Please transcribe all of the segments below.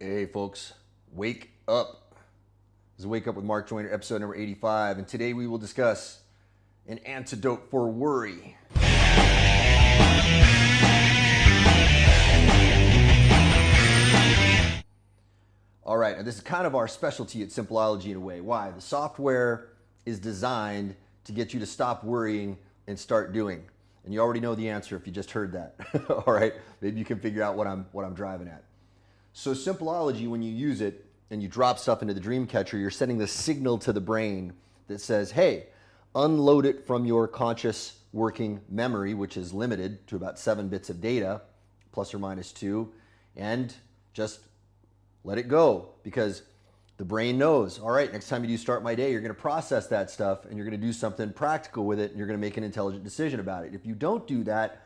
Hey folks, wake up. This is Wake Up with Mark Joyner, episode number 85, and today we will discuss an antidote for worry. All right, and this is kind of our specialty at Simpleology in a way. Why? The software is designed to get you to stop worrying and start doing. And you already know the answer if you just heard that. All right, maybe you can figure out what I'm driving at. So Simpleology, when you use it and you drop stuff into the dream catcher, you're sending the signal to the brain that says, hey, unload it from your conscious working memory, which is limited to about 7 bits of data, plus or minus 2, and just let it go, because the brain knows, all right, next time you do start my day, you're going to process that stuff and you're going to do something practical with it and you're going to make an intelligent decision about it. If you don't do that,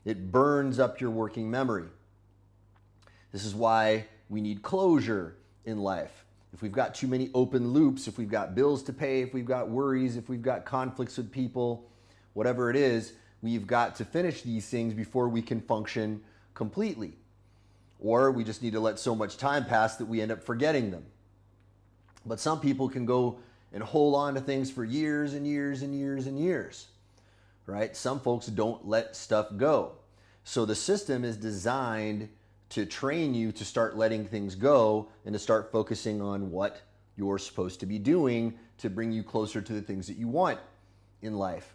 it burns up your working memory. This is why we need closure in life. If we've got too many open loops, if we've got bills to pay, if we've got worries, if we've got conflicts with people, whatever it is, we've got to finish these things before we can function completely. Or we just need to let so much time pass that we end up forgetting them. But some people can go and hold on to things for years and years and years and years, right? Some folks don't let stuff go. So the system is designed to train you to start letting things go and to start focusing on what you're supposed to be doing to bring you closer to the things that you want in life.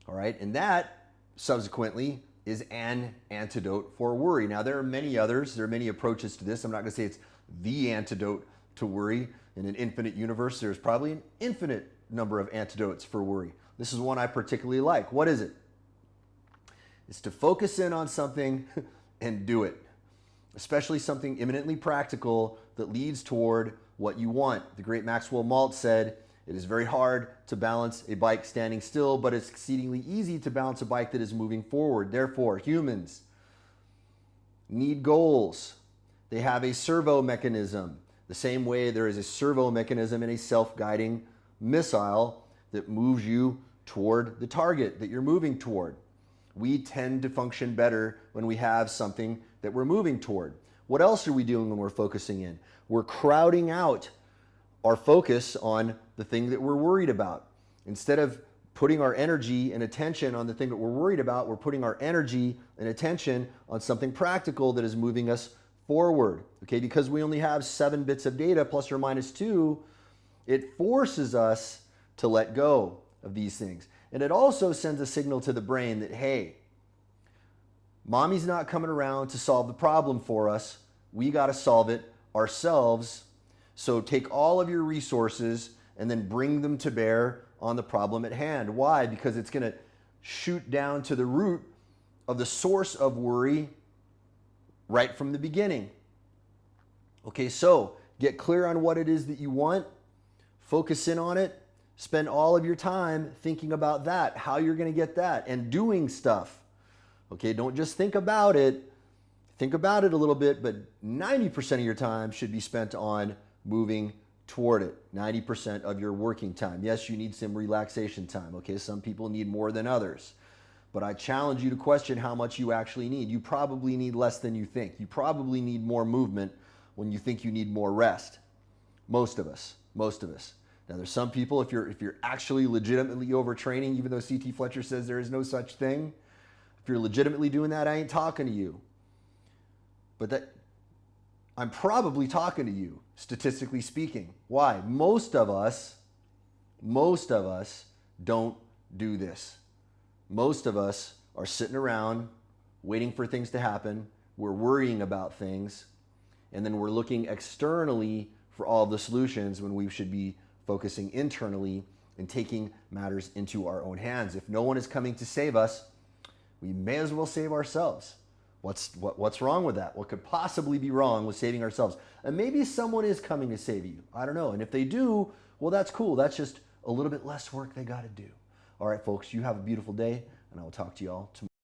All right, and that subsequently is an antidote for worry. Now, there are many others. There are many approaches to this. I'm not going to say it's the antidote to worry. In an infinite universe, there's probably an infinite number of antidotes for worry. This is one I particularly like. What is it? It's to focus in on something and do it, especially something imminently practical that leads toward what you want. The great Maxwell Maltz said, it is very hard to balance a bike standing still, but it's exceedingly easy to balance a bike that is moving forward. Therefore, humans need goals. They have a servo mechanism. The same way there is a servo mechanism in a self-guiding missile that moves you toward the target that you're moving toward. We tend to function better when we have something that we're moving toward. What else are we doing when we're focusing in? We're crowding out our focus on the thing that we're worried about. Instead of putting our energy and attention on the thing that we're worried about, we're putting our energy and attention on something practical that is moving us forward. Okay, because we only have 7 bits of data plus or minus 2, it forces us to let go of these things. And it also sends a signal to the brain that, hey, mommy's not coming around to solve the problem for us. We got to solve it ourselves. So take all of your resources and then bring them to bear on the problem at hand. Why? Because it's going to shoot down to the root of the source of worry right from the beginning. Okay, so get clear on what it is that you want, focus in on it, spend all of your time thinking about that, how you're going to get that, and doing stuff. Okay, don't just think about it. Think about it a little bit, but 90% of your time should be spent on moving toward it. 90% of your working time. Yes, you need some relaxation time. Okay, some people need more than others. But I challenge you to question how much you actually need. You probably need less than you think. You probably need more movement when you think you need more rest. Most of us. Now there's some people, if you're actually legitimately overtraining, even though C.T. Fletcher says there is no such thing, if you're legitimately doing that, I ain't talking to you. But that I'm probably talking to you, statistically speaking. Why? Most of us don't do this. Most of us are sitting around waiting for things to happen. We're worrying about things. And then we're looking externally for all of the solutions when we should be focusing internally and taking matters into our own hands. If no one is coming to save us, we may as well save ourselves. What's wrong with that? What could possibly be wrong with saving ourselves? And maybe someone is coming to save you. I don't know. And if they do, well, that's cool. That's just a little bit less work they got to do. All right, folks, you have a beautiful day, and I will talk to you all tomorrow.